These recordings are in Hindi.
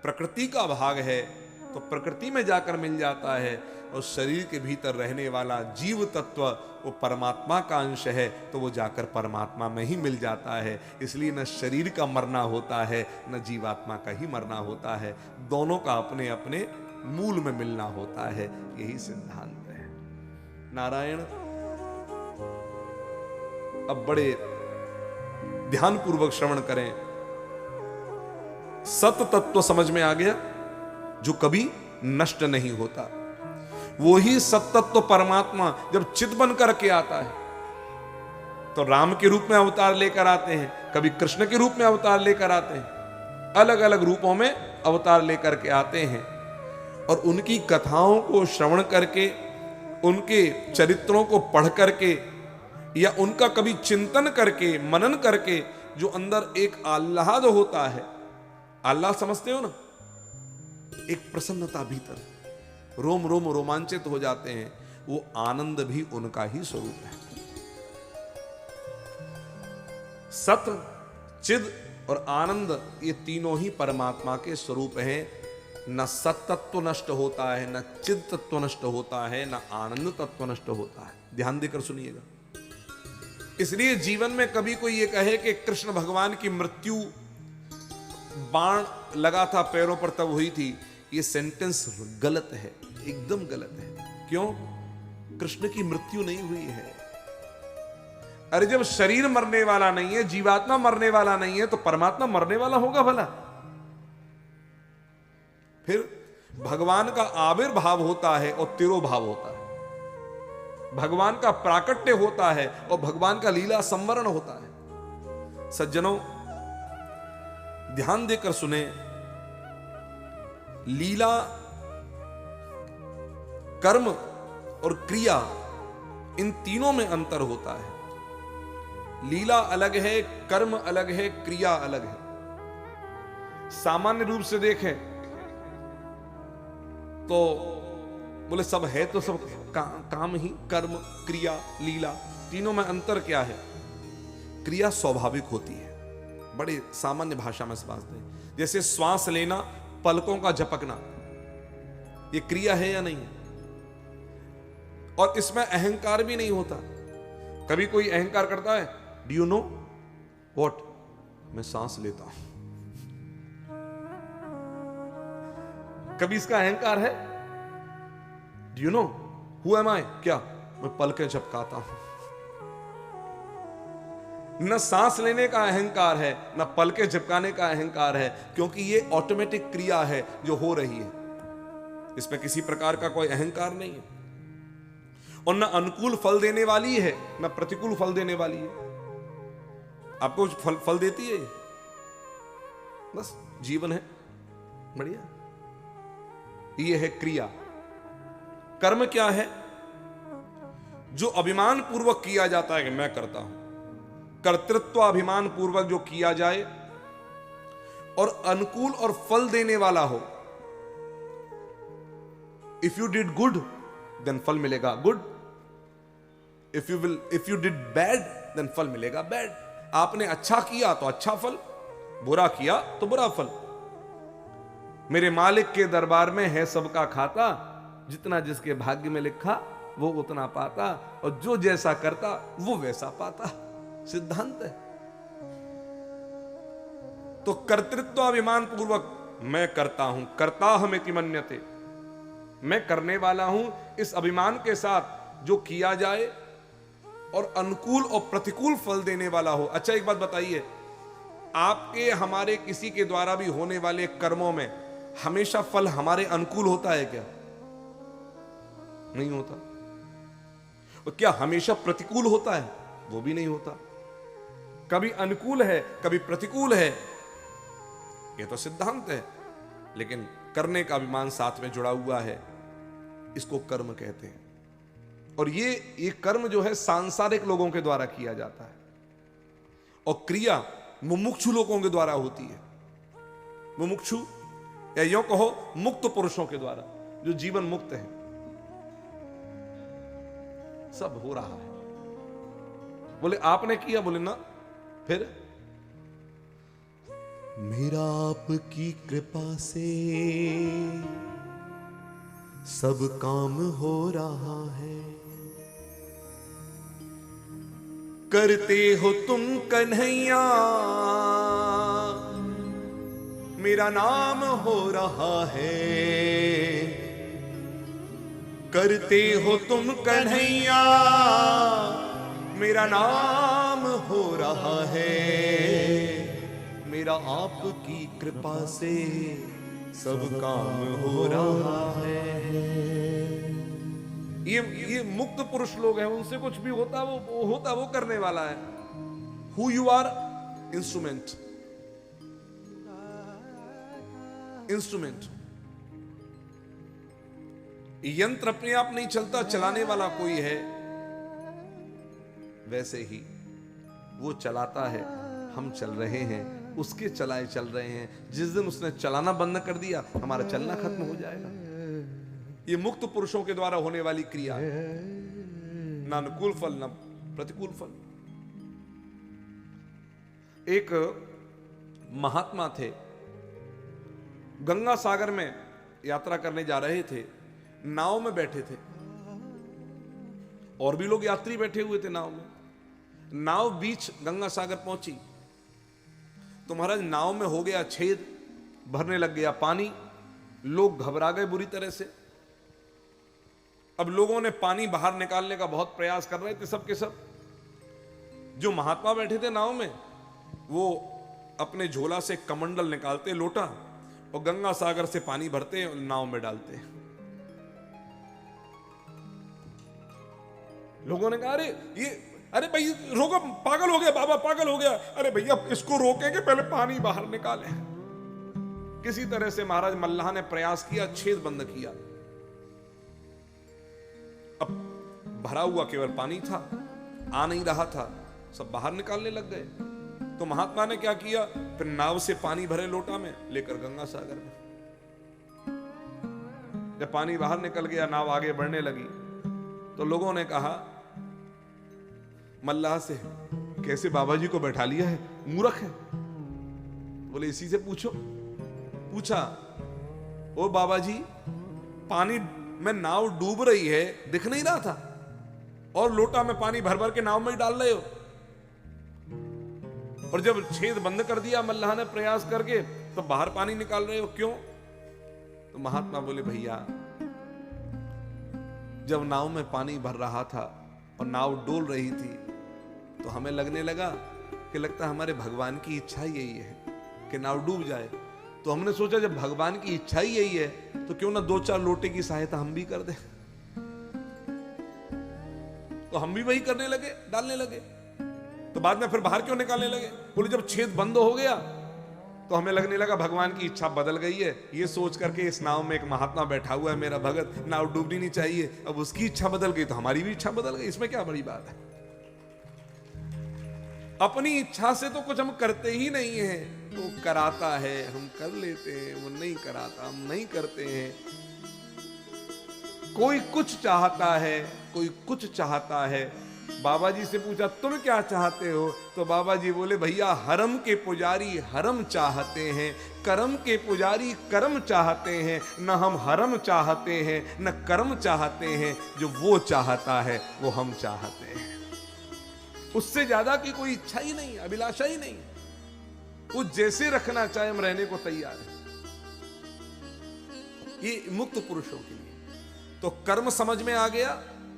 प्रकृति का भाग है तो प्रकृति में जाकर मिल जाता है, और शरीर के भीतर रहने वाला जीव तत्व वो परमात्मा का अंश है, तो वो जाकर परमात्मा में ही मिल जाता है। इसलिए न शरीर का मरना होता है न जीवात्मा का ही मरना होता है, दोनों का अपने अपने मूल में मिलना होता है। यही सिद्धांत है। नारायण अब बड़े ध्यान पूर्वक श्रवण करें। सत तत्व समझ में आ गया जो कभी नष्ट नहीं होता। वो ही सत तत्व परमात्मा जब चित बन करके आता है तो राम के रूप में अवतार लेकर आते हैं, कभी कृष्ण के रूप में अवतार लेकर आते हैं, अलग अलग रूपों में अवतार लेकर के आते हैं। और उनकी कथाओं को श्रवण करके, उनके चरित्रों को पढ़ करके, या उनका कभी चिंतन करके, मनन करके, जो अंदर एक आह्लाद होता है, आह्लाद समझते हो ना, एक प्रसन्नता भीतर, रोम रोम रोमांचित हो जाते हैं, वो आनंद भी उनका ही स्वरूप है। सत, चिद और आनंद ये तीनों ही परमात्मा के स्वरूप हैं। न सत तत्व नष्ट होता है, न चिद तत्व नष्ट होता है, न आनंद तत्व नष्ट होता है। ध्यान देकर सुनिएगा। इसलिए जीवन में कभी कोई ये कहे कि कृष्ण भगवान की मृत्यु बाण लगा था पैरों पर तब हुई थी, ये सेंटेंस गलत है, एकदम गलत है। क्यों? कृष्ण की मृत्यु नहीं हुई है। अरे जब शरीर मरने वाला नहीं है, जीवात्मा मरने वाला नहीं है, तो परमात्मा मरने वाला होगा भला? फिर भगवान का आविर्भाव होता है और तिरोभाव होता है, भगवान का प्राकट्य होता है और भगवान का लीला संवरण होता है। सज्जनों ध्यान देकर सुने, लीला, कर्म और क्रिया, इन तीनों में अंतर होता है। लीला अलग है, कर्म अलग है, क्रिया अलग है। सामान्य रूप से देखें तो बोले सब है तो सब काम ही, कर्म, क्रिया, लीला, तीनों में अंतर क्या है? क्रिया स्वाभाविक होती है, बड़े सामान्य भाषा में समझते हैं। जैसे श्वास लेना, पलकों का झपकना, ये क्रिया है या नहीं है? और इसमें अहंकार भी नहीं होता। कभी कोई अहंकार करता है, डू यू नो व्हाट, मैं सांस लेता हूं। कभी इसका अहंकार है? Do you know who am I, क्या मैं पलकें झपकाता हूं। न सांस लेने का अहंकार है, न पलकें झपकाने का अहंकार है, क्योंकि ये ऑटोमेटिक क्रिया है जो हो रही है, इसमें किसी प्रकार का कोई अहंकार नहीं है। और न अनुकूल फल देने वाली है, न प्रतिकूल फल देने वाली है। आपको फल देती है, बस जीवन है, बढ़िया। ये है क्रिया। कर्म क्या है? जो अभिमान पूर्वक किया जाता है कि मैं करता हूं, कर्तृत्व अभिमान पूर्वक जो किया जाए और अनुकूल और फल देने वाला हो। If you did good then फल मिलेगा good, if you did bad then फल मिलेगा बैड। आपने अच्छा किया तो अच्छा फल, बुरा किया तो बुरा फल। मेरे मालिक के दरबार में है सबका खाता, जितना जिसके भाग्य में लिखा वो उतना पाता, और जो जैसा करता वो वैसा पाता। सिद्धांत है। तो कर्तृत्वाभिमान पूर्वक मैं करता हूं, कर्ता हमेति मन्यते, मैं करने वाला हूं, इस अभिमान के साथ जो किया जाए और अनुकूल और प्रतिकूल फल देने वाला हो। अच्छा एक बात बताइए, आपके हमारे किसी के द्वारा भी होने वाले कर्मों में हमेशा फल हमारे अनुकूल होता है क्या? नहीं होता। और क्या हमेशा प्रतिकूल होता है? वो भी नहीं होता। कभी अनुकूल है, कभी प्रतिकूल है, ये तो सिद्धांत है। लेकिन करने का अभिमान साथ में जुड़ा हुआ है, इसको कर्म कहते हैं। और ये कर्म जो है सांसारिक लोगों के द्वारा किया जाता है, और क्रिया मुमुक्षु लोगों के द्वारा होती है। मुमुक्षु या यूं कहो मुक्त पुरुषों के द्वारा, जो जीवन मुक्त है। सब हो रहा है। बोले आपने किया? बोले ना। फिर मेरा आपकी कृपा से सब काम हो रहा है। करते हो तुम कन्हैया मेरा नाम हो रहा है। करते हो तुम कन्हैया मेरा नाम हो रहा है। मेरा आपकी कृपा से सब काम हो रहा है। ये मुक्त पुरुष लोग हैं, उनसे कुछ भी होता वो करने वाला है। Who you are? इंस्ट्रूमेंट। यंत्र अपने आप नहीं चलता, चलाने वाला कोई है। वैसे ही वो चलाता है, हम चल रहे हैं, उसके चलाए चल रहे हैं। जिस दिन उसने चलाना बंद कर दिया, हमारा चलना खत्म हो जाएगा। ये मुक्त पुरुषों के द्वारा होने वाली क्रिया है, ना अनुकूल फल ना प्रतिकूल फल। एक महात्मा थे, गंगा सागर में यात्रा करने जा रहे थे, नाव में बैठे थे और भी लोग यात्री बैठे हुए थे नाव में। नाव बीच गंगा सागर पहुंची तो महाराज नाव में हो गया छेद, भरने लग गया पानी। लोग घबरा गए बुरी तरह से। अब लोगों ने पानी बाहर निकालने का बहुत प्रयास कर रहे थे, सब के सब। जो महात्मा बैठे थे नाव में, वो अपने झोला से कमंडल निकालते, लोटा, और गंगा सागर से पानी भरते और नाव में डालते। लोगों ने कहा अरे भाई रोको, पागल हो गया बाबा, पागल हो गया। अरे भैया इसको रोकेंगे, पहले पानी बाहर निकालें। किसी तरह से महाराज मल्लाह ने प्रयास किया, छेद बंद किया। अब भरा हुआ केवल पानी था, आ नहीं रहा था, सब बाहर निकालने लग गए। तो महात्मा ने क्या किया, फिर नाव से पानी भरे लोटा में लेकर गंगा सागर में। जब पानी बाहर निकल गया, नाव आगे बढ़ने लगी, तो लोगों ने कहा मल्लाह से, कैसे बाबा जी को बैठा लिया है, मूर्ख है। बोले इसी से पूछा, ओ बाबा जी, पानी में नाव डूब रही है, दिख नहीं रहा था, और लोटा में पानी भर भर के नाव में ही डाल रहे हो। और जब छेद बंद कर दिया मल्लाह ने प्रयास करके, तो बाहर पानी निकाल रहे हो, क्यों? तो महात्मा बोले भैया, जब नाव में पानी भर रहा था और नाव डोल रही थी, तो हमें लगने लगा कि लगता हमारे भगवान की इच्छा ही यही है कि नाव डूब जाए। तो हमने सोचा जब भगवान की इच्छा ही यही है, तो क्यों ना 2-4 लोटे की सहायता हम भी कर दें। तो हम भी वही करने लगे, डालने लगे। तो बाद में फिर बाहर क्यों निकालने लगे? बोले जब छेद बंद हो गया, तो हमें लगने लगा भगवान की इच्छा बदल गई है। ये सोच करके इस नाव में एक महात्मा बैठा हुआ है, मेरा भगत, नाव डूबनी नहीं चाहिए। अब उसकी इच्छा बदल गई तो हमारी भी इच्छा बदल गई, इसमें क्या बड़ी बात है? अपनी इच्छा से तो कुछ हम करते ही नहीं है। वो कराता है हम कर लेते हैं, वो नहीं कराता हम नहीं करते हैं। कोई कुछ चाहता है, कोई कुछ चाहता है। बाबा जी से पूछा तुम क्या चाहते हो? तो बाबा जी बोले भैया, हरम के पुजारी हरम चाहते हैं, करम के पुजारी करम चाहते हैं। न हम हरम चाहते हैं न कर्म चाहते हैं, जो वो चाहता है वो हम चाहते हैं। उससे ज्यादा की कोई इच्छा ही नहीं, अभिलाषा ही नहीं। वो जैसे रखना चाहे हम रहने को तैयार है। ये मुक्त पुरुषों के लिए। तो कर्म समझ में आ गया,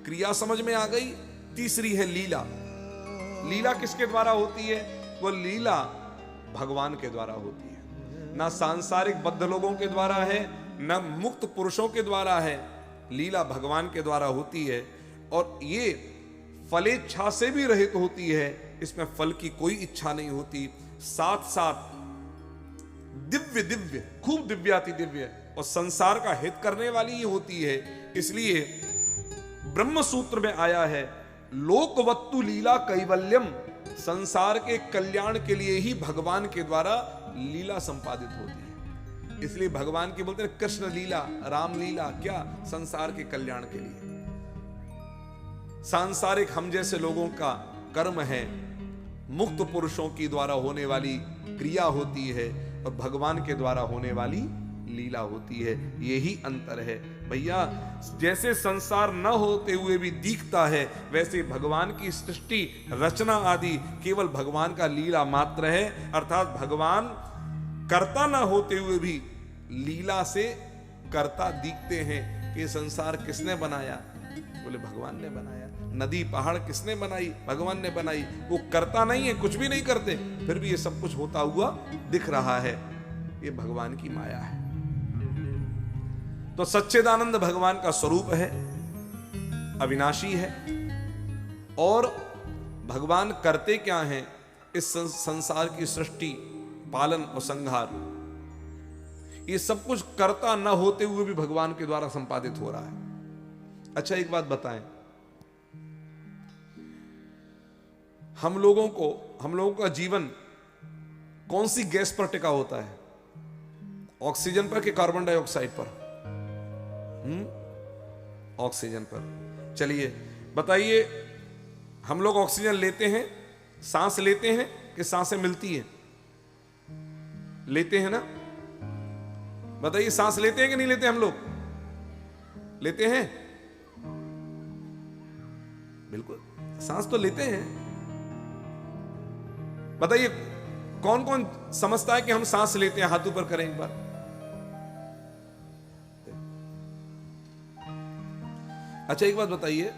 क्रिया समझ में आ गई। तीसरी है लीला। लीला किसके द्वारा होती है? वो लीला भगवान के द्वारा होती है, ना सांसारिक बद्ध लोगों के द्वारा है, ना मुक्त पुरुषों के द्वारा है। लीला भगवान के द्वारा होती है, और ये फलेच्छा से भी रहित होती है। इसमें फल की कोई इच्छा नहीं होती। साथ साथ दिव्य दिव्य, खूब दिव्याति दिव्य, और संसार का हित करने वाली ही होती है। इसलिए ब्रह्म सूत्र में आया है, लोकवत्तु लीला कैवल्यम। संसार के कल्याण के लिए ही भगवान के द्वारा लीला संपादित होती है। इसलिए भगवान की बोलते हैं कृष्ण लीला, राम लीला, क्या? संसार के कल्याण के लिए। सांसारिक हम जैसे लोगों का कर्म है मुक्त पुरुषों की द्वारा होने वाली क्रिया होती है और भगवान के द्वारा होने वाली लीला होती है। यही अंतर है भैया। जैसे संसार न होते हुए भी दिखता है, वैसे भगवान की सृष्टि रचना आदि केवल भगवान का लीला मात्र है। अर्थात भगवान कर्ता न होते हुए भी लीला से कर्ता दिखते हैं कि संसार किसने बनाया? बोले भगवान ने बनाया। नदी पहाड़ किसने बनाई? भगवान ने बनाई। वो करता नहीं है, कुछ भी नहीं करते, फिर भी ये सब कुछ होता हुआ दिख रहा है। ये भगवान की माया है। तो सच्चिदानंद भगवान का स्वरूप है, अविनाशी है। और भगवान करते क्या हैं? इस संसार की सृष्टि, पालन और संहार, ये सब कुछ कर्ता न होते हुए भी भगवान के द्वारा संपादित हो रहा है। अच्छा एक बात बताएं, हम लोगों का जीवन कौन सी गैस पर टिका होता है? ऑक्सीजन पर कि कार्बन डाइऑक्साइड पर? ऑक्सीजन पर। चलिए बताइए, हम लोग ऑक्सीजन लेते हैं, सांस लेते हैं कि सांसें मिलती हैं? लेते हैं ना? बताइए, सांस लेते हैं कि नहीं लेते? हम लोग लेते हैं, बिल्कुल सांस तो लेते हैं। बताइए कौन कौन समझता है कि हम सांस लेते हैं? हाथ ऊपर करें एक बार। अच्छा एक बात बताइए,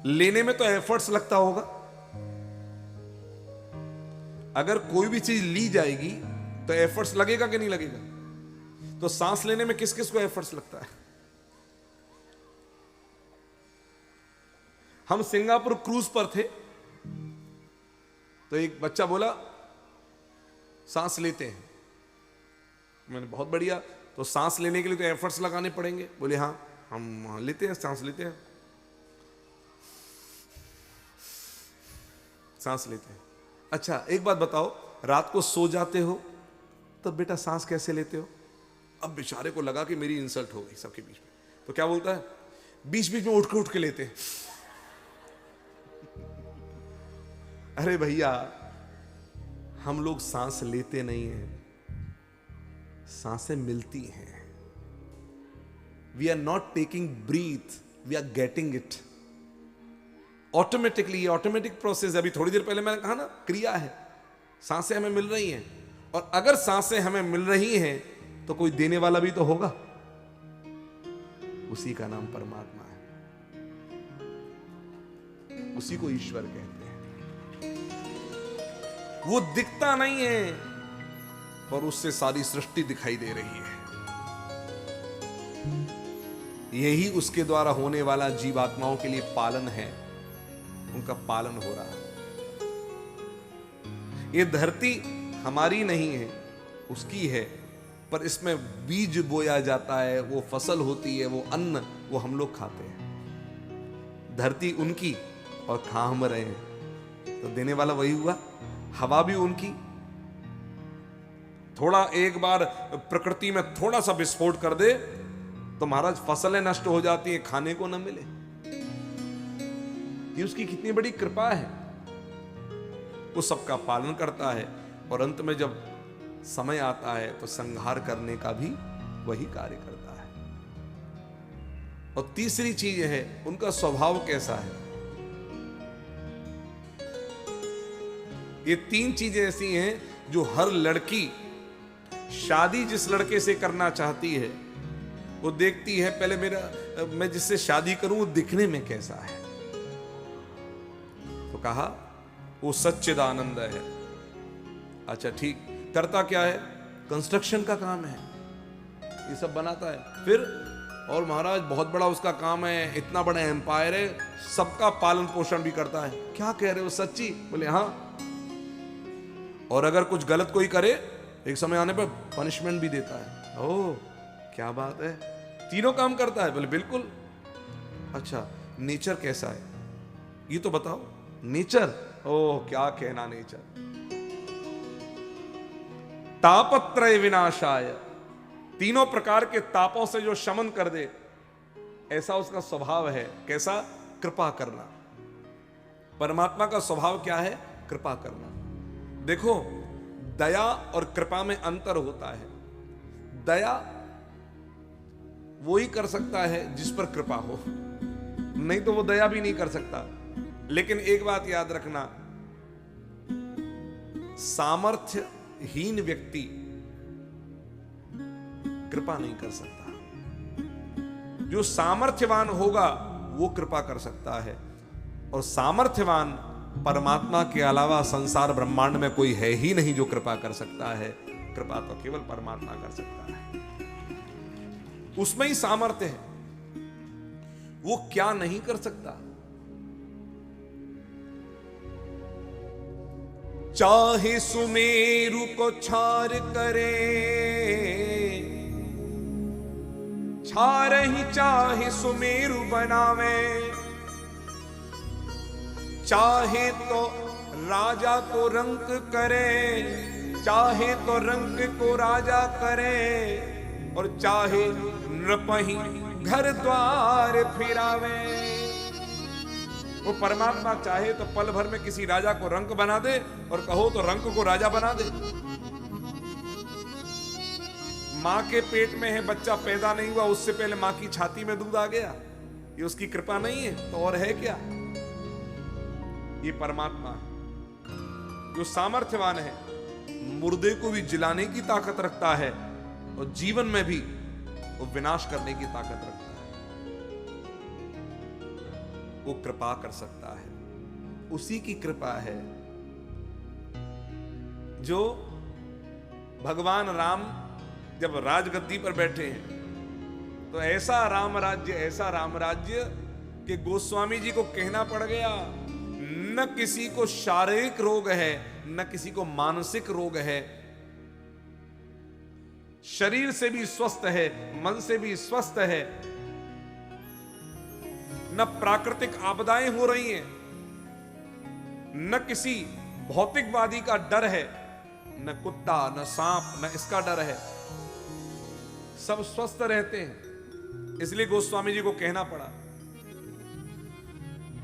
लेने में तो एफर्ट्स लगता होगा। अगर कोई भी चीज ली जाएगी तो एफर्ट्स लगेगा कि नहीं लगेगा? तो सांस लेने में किस किस को एफर्ट्स लगता है? हम सिंगापुर क्रूज पर थे तो एक बच्चा बोला सांस लेते हैं। मैंने बहुत बढ़िया, तो सांस लेने के लिए तो एफर्ट्स लगाने पड़ेंगे। बोले हाँ हम लेते हैं, सांस लेते हैं, सांस लेते हैं। अच्छा एक बात बताओ, रात को सो जाते हो तब बेटा सांस कैसे लेते हो? अब बेचारे को लगा कि मेरी इंसल्ट हो गई सबके बीच में, तो क्या बोलता है? बीच बीच में उठ के लेते हैं। अरे भैया, हम लोग सांस लेते नहीं हैं, सांसें मिलती हैं। We are not taking breath, we are getting it automatically. ये ऑटोमेटिक प्रोसेस है। अभी थोड़ी देर पहले मैंने कहा ना, क्रिया है। सांसें हमें मिल रही हैं, और अगर सांसें हमें मिल रही हैं तो कोई देने वाला भी तो होगा, उसी का नाम परमात्मा है, उसी को ईश्वर कहते हैं। वो दिखता नहीं है पर उससे सारी सृष्टि दिखाई दे रही है। यही उसके द्वारा होने वाला जीवात्माओं के लिए पालन है, उनका पालन हो रहा है। ये धरती हमारी नहीं है, उसकी है, पर इसमें बीज बोया जाता है, वो फसल होती है, वो अन्न वो हम लोग खाते हैं। धरती उनकी और खा हम रहे हैं, तो देने वाला वही हुआ। हवा भी उनकी। थोड़ा एक बार प्रकृति में थोड़ा सा विस्फोट कर दे तो महाराज फसलें नष्ट हो जाती हैं, खाने को न मिले। ये उसकी कितनी बड़ी कृपा है। वो सबका पालन करता है, और अंत में जब समय आता है तो संहार करने का भी वही कार्य करता है। और तीसरी चीज है, उनका स्वभाव कैसा है। ये तीन चीजें ऐसी हैं जो हर लड़की शादी जिस लड़के से करना चाहती है वो देखती है, पहले मैं जिससे शादी करूं वो दिखने में कैसा है। तो कहा वो सच्चिदानंद है। अच्छा ठीक, करता क्या है? कंस्ट्रक्शन का काम है, ये सब बनाता है। फिर और महाराज बहुत बड़ा उसका काम है, इतना बड़ा एम्पायर है, सबका पालन पोषण भी करता है। क्या कह रहे हो, सच्ची? बोले हाँ। और अगर कुछ गलत कोई करे, एक समय आने पर पनिशमेंट भी देता है। ओह क्या बात है, तीनों काम करता है? बोले बिल्कुल। अच्छा नेचर कैसा है ये तो बताओ। नेचर, ओह क्या कहना नेचर। तापत्रय विनाशाय, तीनों प्रकार के तापों से जो शमन कर दे, ऐसा उसका स्वभाव है। कैसा? कृपा करना। परमात्मा का स्वभाव क्या है? कृपा करना। देखो दया और कृपा में अंतर होता है। दया वो ही कर सकता है जिस पर कृपा हो, नहीं तो वो दया भी नहीं कर सकता। लेकिन एक बात याद रखना, सामर्थ्यहीन व्यक्ति कृपा नहीं कर सकता। जो सामर्थ्यवान होगा वो कृपा कर सकता है, और सामर्थ्यवान परमात्मा के अलावा संसार ब्रह्मांड में कोई है ही नहीं जो कृपा कर सकता है। कृपा तो केवल परमात्मा कर सकता है, उसमें ही सामर्थ्य है। वो क्या नहीं कर सकता? चाहे सुमेरु को छार करे, छार ही चाहे सुमेरु बनावे, चाहे तो राजा को रंक करे, चाहे तो रंग को राजा करे, और चाहे नृपहि घर द्वार फिरावे। वो परमात्मा चाहे तो पल भर में किसी राजा को रंक बना दे, और कहो तो रंक को राजा बना दे। मां के पेट में है, बच्चा पैदा नहीं हुआ, उससे पहले मां की छाती में दूध आ गया, ये उसकी कृपा नहीं है तो और है क्या? ये परमात्मा है जो सामर्थ्यवान है, मुर्दे को भी जिलाने की ताकत रखता है, और जीवन में भी वो विनाश करने की ताकत रखता है। वो कृपा कर सकता है, उसी की कृपा है जो भगवान राम जब राजगद्दी पर बैठे हैं तो ऐसा राम राज्य कि गोस्वामी जी को कहना पड़ गया, न किसी को शारीरिक रोग है न किसी को मानसिक रोग है, शरीर से भी स्वस्थ है, मन से भी स्वस्थ है, न प्राकृतिक आपदाएं हो रही हैं, न किसी भौतिकवादी का डर है, न कुत्ता न सांप न इसका डर है, सब स्वस्थ रहते हैं। इसलिए गोस्वामी जी को कहना पड़ा,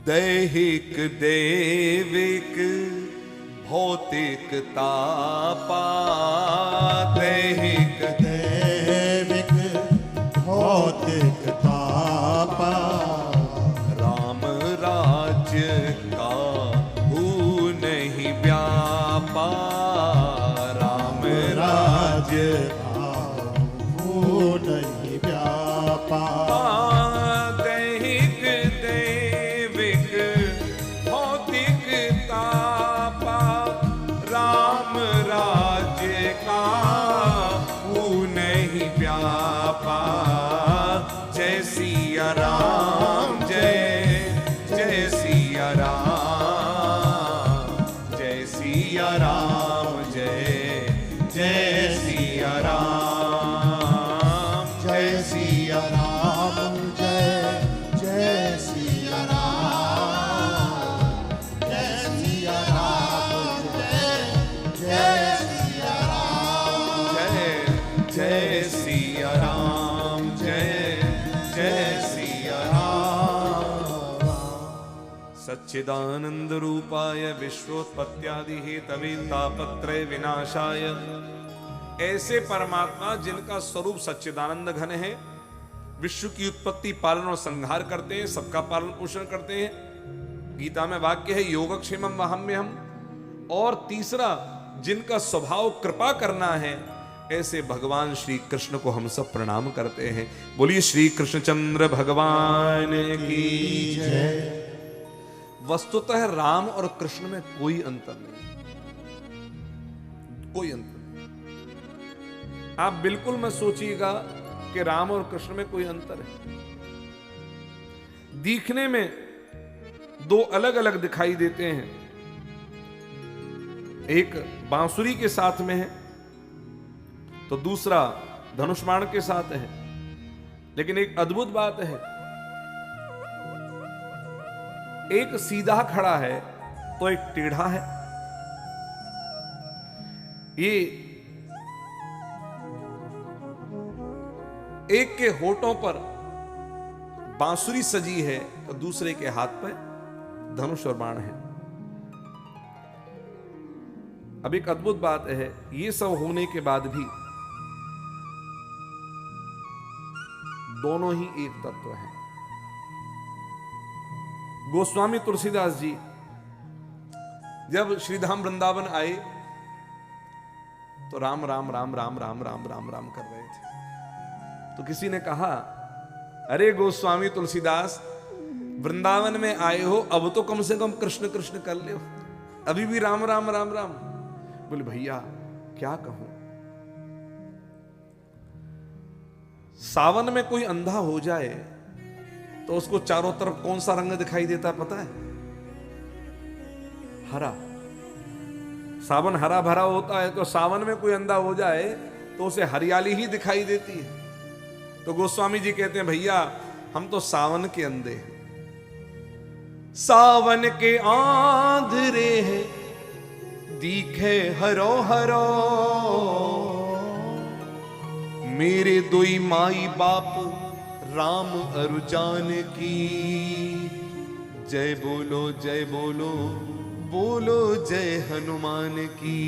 दैहिक देविक भौतिक तापा, दैहिक देविक भौतिक तापा, राम राज्य का हू नहीं व्यापा, राम राज्य का हू नहीं व्यापा, दैहिक देविक भौतिक तापा, राम राज्य का हू नहीं व्यापा। जय सिया राम जय जय सिया राम, जय सिया राम जय जय सिया राम, जय सिया राम जय जय सिया राम, जय सिया राम जय जय सिया राम, जय जय सिया राम जय जय सिया राम। सच्चिदानंद रूपाय विश्वोत्पत्त्यादि हेतवे तापत्रय विनाशाय। ऐसे परमात्मा जिनका स्वरूप सच्चिदानंद घन है, विश्व की उत्पत्ति पालन और संहार करते हैं, सबका पालन पोषण करते हैं। गीता में वाक्य है योगक्षेमम वहाम्यहम्। और तीसरा, जिनका स्वभाव कृपा करना है, ऐसे भगवान श्री कृष्ण को हम सब प्रणाम करते हैं। बोलिए श्री कृष्णचंद्र भगवान की जय। वस्तुतः राम और कृष्ण में कोई अंतर नहीं, कोई अंतर नहीं। आप बिल्कुल मत सोचिएगा कि राम और कृष्ण में कोई अंतर है। दिखने में दो अलग अलग दिखाई देते हैं, एक बांसुरी के साथ में है तो दूसरा धनुष बाण के साथ है। लेकिन एक अद्भुत बात है, एक सीधा खड़ा है तो एक टेढ़ा है। ये एक के होठों पर बांसुरी सजी है तो दूसरे के हाथ पर धनुष और बाण है। अब एक अद्भुत बात है, ये सब होने के बाद भी दोनों ही एक तत्व हैं। गोस्वामी तुलसीदास जी जब श्रीधाम वृंदावन आए तो राम राम राम राम राम राम राम राम कर रहे थे। तो किसी ने कहा, अरे गोस्वामी तुलसीदास, वृंदावन में आए हो, अब तो कम से कम कृष्ण कृष्ण कर ले, अभी भी राम राम राम राम। बोले भैया क्या कहूं, सावन में कोई अंधा हो जाए तो उसको चारों तरफ कौन सा रंग दिखाई देता पता है? हरा। सावन हरा भरा होता है, तो सावन में कोई अंधा हो जाए तो उसे हरियाली ही दिखाई देती है। तो गोस्वामी जी कहते हैं, भैया हम तो सावन के अंधे हैं। सावन के आंधरे हैं, दिखे हरो हरो, मेरे दुई माई बाप राम अरु जानकी, जय बोलो जय बोलो, बोलो जय हनुमान की।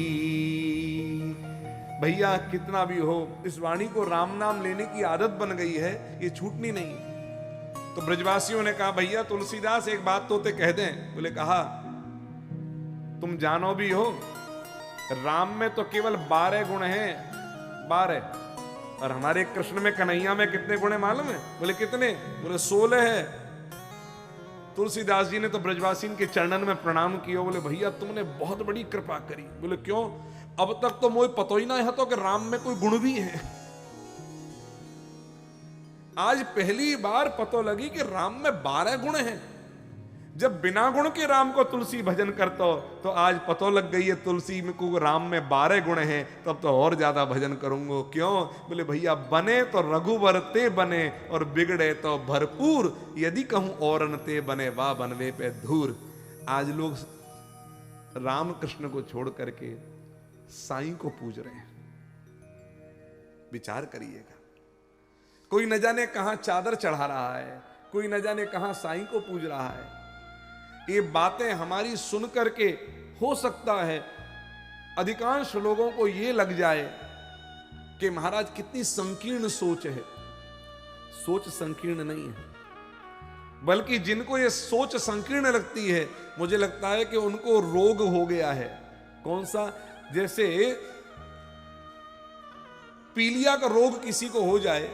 भैया कितना भी हो, इस वाणी को राम नाम लेने की आदत बन गई है, ये छूटनी नहीं। तो ब्रजवासियों ने कहा, भैया तुलसीदास एक बात तो ते कह दें। बोले कहा, तुम जानो भी हो राम में तो केवल 12 गुण हैं, 12, और हमारे कृष्ण में कन्हैया में कितने गुण है मालूम है? बोले कितने? बोले 16 है। तुलसीदास जी ने तो ब्रजवासी के चरणन में प्रणाम किया। बोले भैया तुमने बहुत बड़ी कृपा करी। बोले क्यों? अब तक तो मुझे पता ही ना है तो कि राम में कोई गुण भी है। आज पहली बार पता लगी कि राम में 12 गुण हैं। जब बिना गुण के राम को तुलसी भजन करता हो, तो आज पता लग गई है तुलसी में को राम में 12 गुण हैं, तब तो और ज्यादा भजन करूंगा। क्यों? बोले भैया बने तो रघुवर ते बने, और बिगड़े तो भरपूर, यदि कहूं औरन ते बने, वाह बनवे पे धूर। आज लोग राम कृष्ण को छोड़ करके साईं को पूज रहे हैं। विचार करिएगा। कोई न जाने कहां चादर चढ़ा रहा है, कोई न जाने कहां साईं को पूज रहा है। ये बातें हमारी सुन करके हो सकता है अधिकांश लोगों को ये लग जाए कि महाराज कितनी संकीर्ण सोच है। सोच संकीर्ण नहीं है, बल्कि जिनको ये सोच संकीर्ण लगती है, मुझे लगता है कि उनको रोग हो गया है। कौन सा? जैसे पीलिया का रोग किसी को हो जाए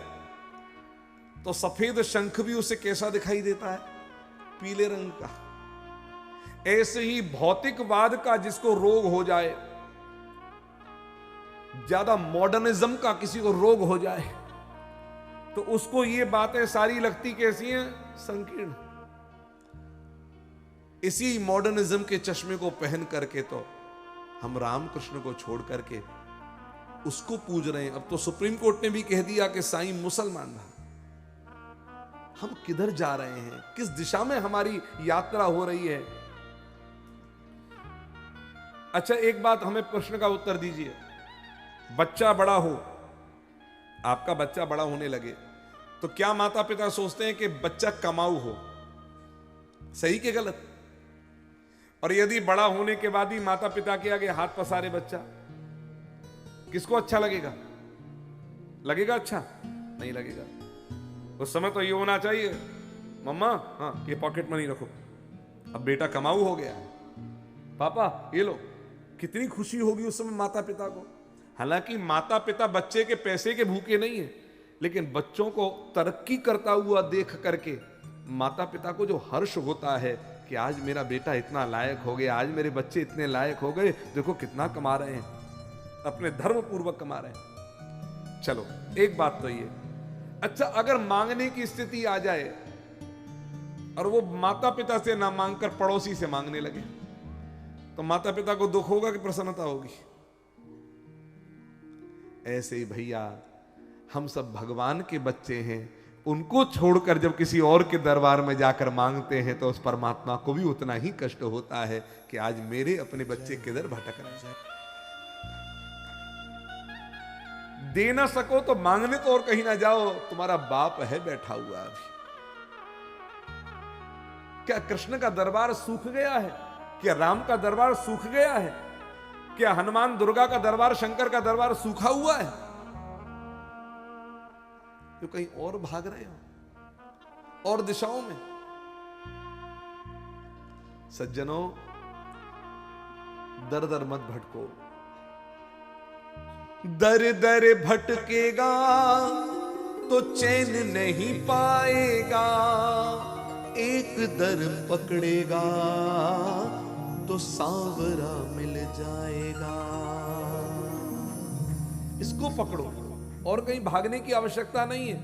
तो सफेद शंख भी उसे कैसा दिखाई देता है? पीले रंग का। ऐसे ही भौतिकवाद का जिसको रोग हो जाए, ज्यादा मॉडर्निज्म का किसी को रोग हो जाए, तो उसको ये बातें सारी लगती कैसी हैं? संकीर्ण। इसी मॉडर्निज्म के चश्मे को पहन करके तो हम रामकृष्ण को छोड़ करके उसको पूज रहे हैं। अब तो सुप्रीम कोर्ट ने भी कह दिया कि साईं मुसलमान रहा। हम किधर जा रहे हैं? किस दिशा में हमारी यात्रा हो रही है? अच्छा एक बात हमें प्रश्न का उत्तर दीजिए। बच्चा बड़ा हो, आपका बच्चा बड़ा होने लगे, तो क्या माता पिता सोचते हैं कि बच्चा कमाऊ हो? सही के गलत? और यदि बड़ा होने के बाद ही माता पिता के आगे हाथ पसारे बच्चा, किसको अच्छा लगेगा? लगेगा अच्छा? नहीं लगेगा। उस समय तो ये होना चाहिए, मम्मा हाँ ये पॉकेट मनी रखो, अब बेटा कमाऊ हो गया है, पापा ये लो। कितनी खुशी होगी उस समय माता पिता को। हालांकि माता पिता बच्चे के पैसे के भूखे नहीं है, लेकिन बच्चों को तरक्की करता हुआ देख करके माता पिता को जो हर्ष होता है कि आज मेरा बेटा इतना लायक हो गया, आज मेरे बच्चे इतने लायक हो गए, देखो कितना कमा रहे हैं, अपने धर्म पूर्वक कमा रहे हैं। चलो एक बात तो ये। अच्छा अगर मांगने की स्थिति आ जाए और वो माता पिता से ना मांगकर पड़ोसी से मांगने लगे, तो माता पिता को दुख होगा कि प्रसन्नता होगी? ऐसे ही भैया हम सब भगवान के बच्चे हैं, उनको छोड़कर जब किसी और के दरबार में जाकर मांगते हैं तो उस परमात्मा को भी उतना ही कष्ट होता है कि आज मेरे अपने बच्चे किधर भटक रहे हैं। दे ना सको तो मांगने तो और कहीं ना जाओ, तुम्हारा बाप है बैठा हुआ अभी। क्या कृष्ण का दरबार सूख गया है? क्या राम का दरबार सूख गया है? क्या हनुमान दुर्गा का दरबार, शंकर का दरबार सूखा हुआ है? तो कहीं और भाग रहे हो और दिशाओं में। सज्जनों, दर दर मत भटको। दर दर भटकेगा तो चैन नहीं पाएगा, एक दर पकड़ेगा तो सांवरा मिल जाएगा। इसको पकड़ो और कहीं भागने की आवश्यकता नहीं है।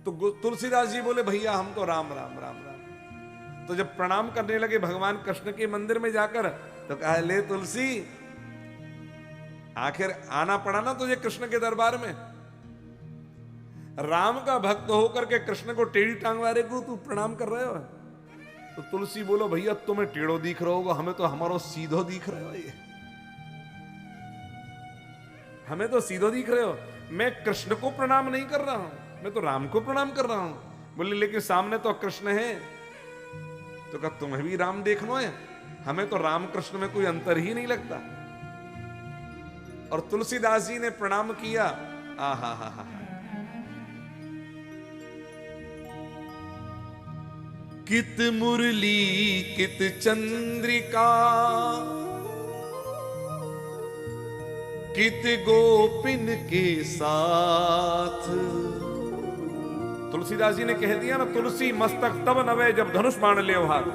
तो तुलसीदास जी बोले भैया हम तो राम राम राम राम। तो जब प्रणाम करने लगे भगवान कृष्ण के मंदिर में जाकर, तो कहा ले तुलसी, आखिर आना पड़ा ना तुझे कृष्ण के दरबार में। राम का भक्त होकर के कृष्ण को टेढ़ी टांग वाले को तू प्रणाम कर रहे हो। तो तुलसी बोलो भैया तुम्हें टेढ़ो दिख रहा होगा, हमें तो हमारो सीधो दिख रहे हो। ये हमें तो सीधो दिख रहे हो। मैं कृष्ण को प्रणाम नहीं कर रहा हूं, मैं तो राम को प्रणाम कर रहा हूं। बोले लेकिन सामने तो कृष्ण है। तो कहा तुम्हें भी राम देखना है, हमें तो राम कृष्ण में कोई अंतर ही नहीं लगता। और तुलसीदास जी ने प्रणाम किया। आहा हा हा। कित मुरली कित चंद्रिका, कित गोपिन के साथ। तुलसीदास जी ने कह दिया ना, तुलसी मस्तक तब नवे जब धनुष बाण ले हाथ।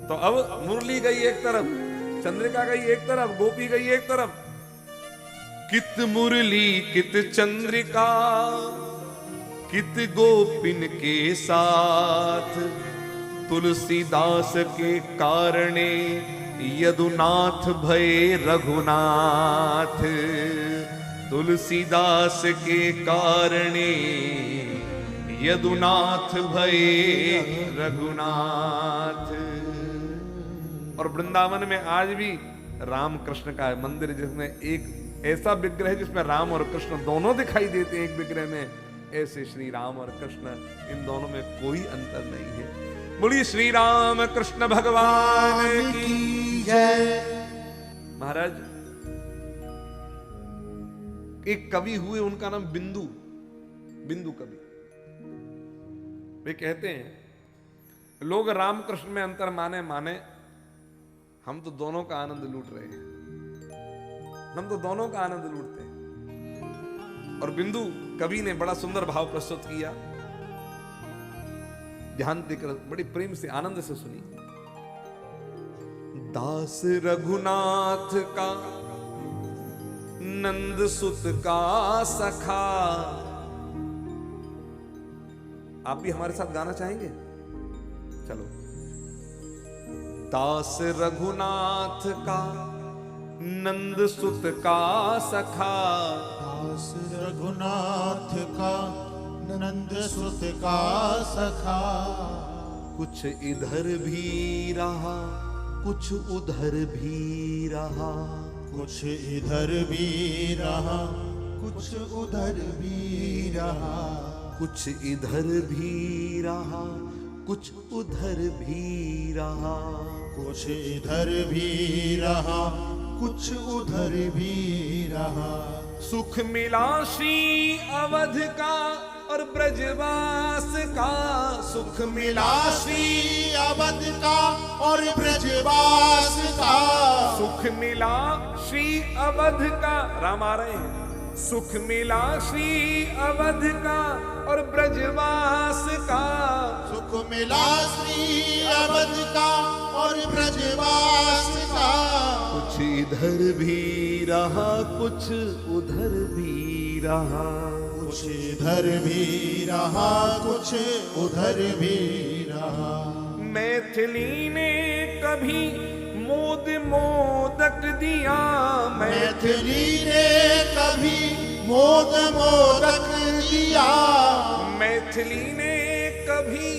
तो अब मुरली गई एक तरफ, चंद्रिका गई एक तरफ, गोपी गई एक तरफ। कित मुरली कित चंद्रिका, कित गोपिन के साथ। तुलसीदास के कारणे यदुनाथ भय रघुनाथ। तुलसीदास के कारणे यदुनाथ भय रघुनाथ। और वृंदावन में आज भी राम कृष्ण का मंदिर, जिसमें एक ऐसा विग्रह है जिसमें राम और कृष्ण दोनों दिखाई देते हैं एक विग्रह में। ऐसे श्री राम और कृष्ण, इन दोनों में कोई अंतर नहीं है। बोलिए श्री राम कृष्ण भगवान की जय। महाराज, एक कवि हुए, उनका नाम बिंदु, बिंदु कवि। वे कहते हैं लोग राम कृष्ण में अंतर माने माने, हम तो दोनों का आनंद लूट रहे हैं, हम तो दोनों का आनंद लूटते हैं। और बिंदु कवि ने बड़ा सुंदर भाव प्रस्तुत किया, ध्यान देकर बड़ी प्रेम से आनंद से सुनी। दास रघुनाथ का नंद सुत का सखा। आप भी हमारे साथ गाना चाहेंगे? चलो। दास रघुनाथ का नंद सुत का सखा। दास रघुनाथ का नंद सुत का सखा। कुछ इधर भी रहा, कुछ उधर भी रहा। कुछ इधर भी रहा, कुछ उधर भी रहा। कुछ इधर भी रहा, कुछ उधर भी रहा। कुछ इधर भी रहा, कुछ उधर भी रहा। सुख मिला श्री अवध का और ब्रजवास का। सुख मिला श्री अवध का और ब्रजवास का। सुख मिला श्री अवध का, राम आ रहे हैं। सुख मिला श्री अवध का और ब्रजवास का। सुख मिला श्री अवध का और ब्रजवास का। कुछ इधर भी रहा, कुछ उधर भी रहा। कुछ इधर भी रहा, कुछ उधर भी रहा। मैथिली ने कभी मोद मोदक दिया। मैथिली ने कभी मोद मोदक दिया। मैथिली ने कभी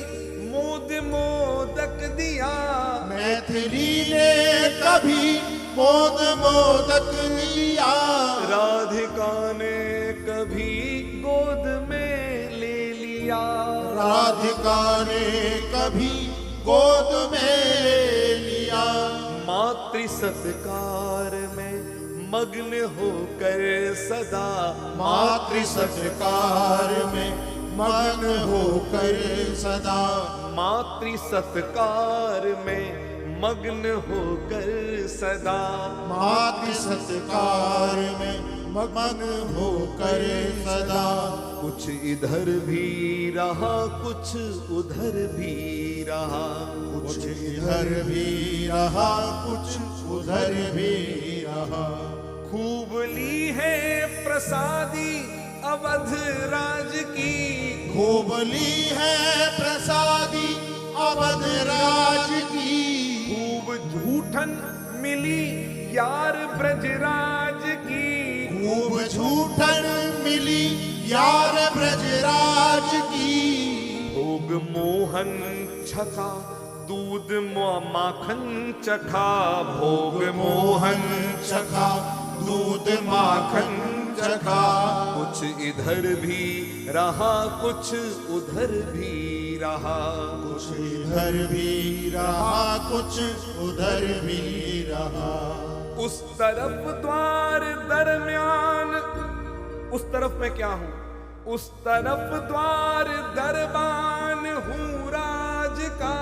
मोद मोदक दिया। मैथिली ने कभी मोद मोदक दिया। राधिका ने कभी गोद में ले लिया। राधिका ने कभी गोद में लिया। मात मातृ सत्कार में मग्न होकर सदा, मातृ सत्कार में मग्न होकर सदा, मातृ सत्कार में मग्न होकर सदा, मातृ सत्कार में मग्न होकर सदा। कुछ इधर भी रहा कुछ उधर भी रहा, कुछ इधर भी रहा कुछ उधर भी रहा। खूब ली है प्रसादी अवध राज की, खूब ली है प्रसादी अवध राज की, खूब झूठन मिली यार ब्रजराज की, खूब झूठन मिली यार ब्रजराज की। भोग मोहन छका दूध माखन चखा, भोग मोहन चखा दूध माखन चखा। कुछ इधर भी रहा कुछ उधर भी रहा, कुछ इधर भी रहा कुछ उधर भी रहा। उस तरफ द्वार दरमियान, उस तरफ मैं क्या हूं, उस तरफ द्वार दरबान हूं राज का,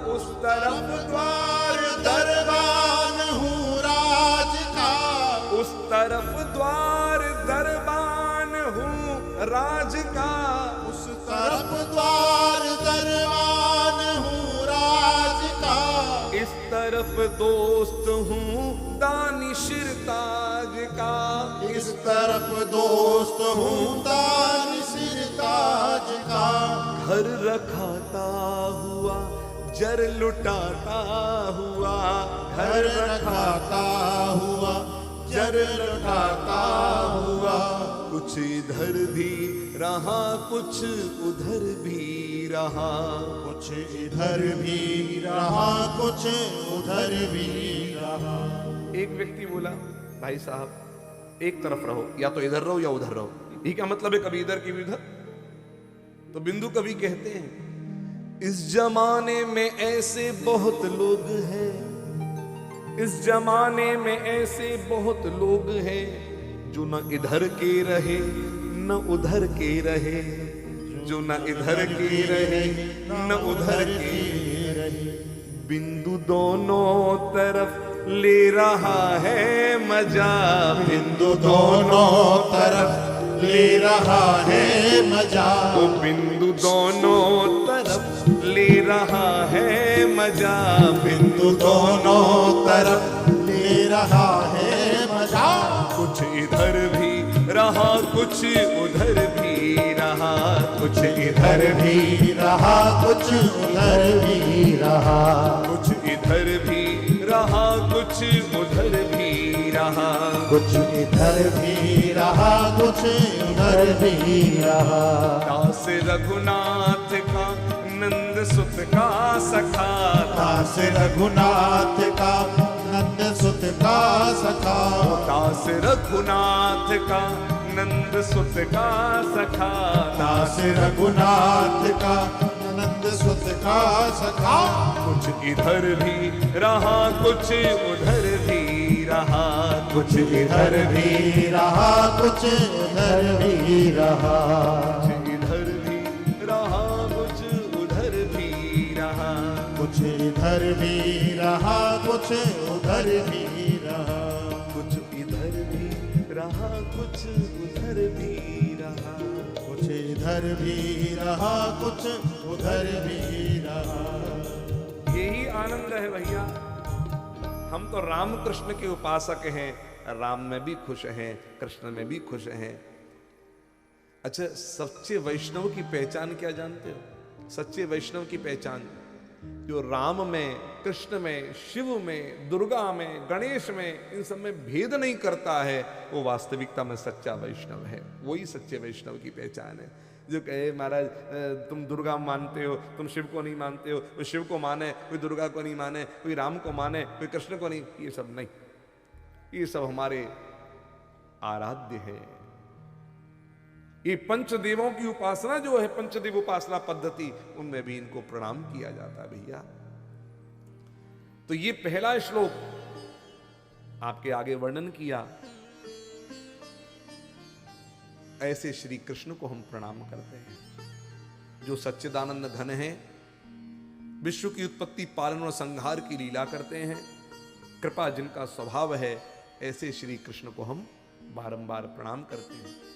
उस तरफ द्वार दरबान हूँ राज का, उस तरफ द्वार दरबान हूं राज का, उस तरफ द्वार दरबान हूँ राज का। इस तरफ दोस्त हूं दानिशिर ताज का, इस तरफ दोस्त हूँ दानिशिर ताज का। घर रखाता हुआ जर लुटाता हुआ, घर रखाता हुआ जर लुटाता हुआ। कुछ इधर भी रहा कुछ उधर भी रहा, कुछ इधर भी रहा कुछ उधर भी रहा। एक व्यक्ति बोला भाई साहब एक तरफ रहो, या तो इधर रहो या उधर रहो। ये क्या मतलब है, कभी इधर कभी उधर? तो बिंदु कवि कहते हैं इस जमाने में ऐसे बहुत लोग हैं, इस जमाने में ऐसे बहुत लोग हैं जो न इधर के रहे न उधर के रहे, जो न इधर के रहे न उधर के रहे। बिंदु दोनों तरफ ले रहा है मजा, बिंदु दोनों तरफ ले रहा है मजा। तो बिंदु दोनों तरफ ले रहा है मजा, बिंदु दोनों तरफ ले रहा है मजा। कुछ इधर भी रहा कुछ उधर भी रहा, कुछ इधर भी रहा कुछ उधर भी रहा। कुछ इधर भी रहा कुछ उधर भी रहा, कुछ इधर भी रहा कुछ उधर भी रहा। दास रघुनाथ का नंद सुत का सखा, दास रघुनाथ का नंद सुत का सखा। दास रघुनाथ का नंद सुत का सखा, दास रघुनाथ का नंद सुत का सखा। कुछ इधर भी रहा कुछ उधर भी रहा, कुछ इधर भी रहा कुछ उधर भी रहा। इधर भी रहा कुछ उधर भी रहा, कुछ इधर भी रहा कुछ उधर भी रहा। कुछ इधर भी रहा कुछ उधर भी रहा। कुछ इधर भी रहा कुछ उधर भी रहा। यही आनंद है भैया। हम तो राम कृष्ण के उपासक हैं, राम में भी खुश हैं, कृष्ण में भी खुश हैं। अच्छा, सच्चे वैष्णव की पहचान क्या जानते हो? सच्चे वैष्णव की पहचान जो राम में, कृष्ण में, शिव में, दुर्गा में, गणेश में, इन सब में भेद नहीं करता है, वो वास्तविकता में सच्चा वैष्णव है। वही सच्चे वैष्णव की पहचान है। जो कहे महाराज तुम दुर्गा मानते हो, तुम शिव को नहीं मानते हो, कोई शिव को माने, कोई दुर्गा को नहीं माने, कोई राम को माने, कोई कृष्ण को नहीं, ये सब नहीं। ये सब हमारे आराध्य है। ये पंचदेवों की उपासना जो है, पंचदेव उपासना पद्धति, उनमें भी इनको प्रणाम किया जाता है भैया। तो ये पहला श्लोक आपके आगे वर्णन किया, ऐसे श्री कृष्ण को हम प्रणाम करते हैं, जो सच्चिदानंद घन है, विश्व की उत्पत्ति पालन और संहार की लीला करते हैं, कृपा जिनका स्वभाव है, ऐसे श्री कृष्ण को हम बारंबार प्रणाम करते हैं।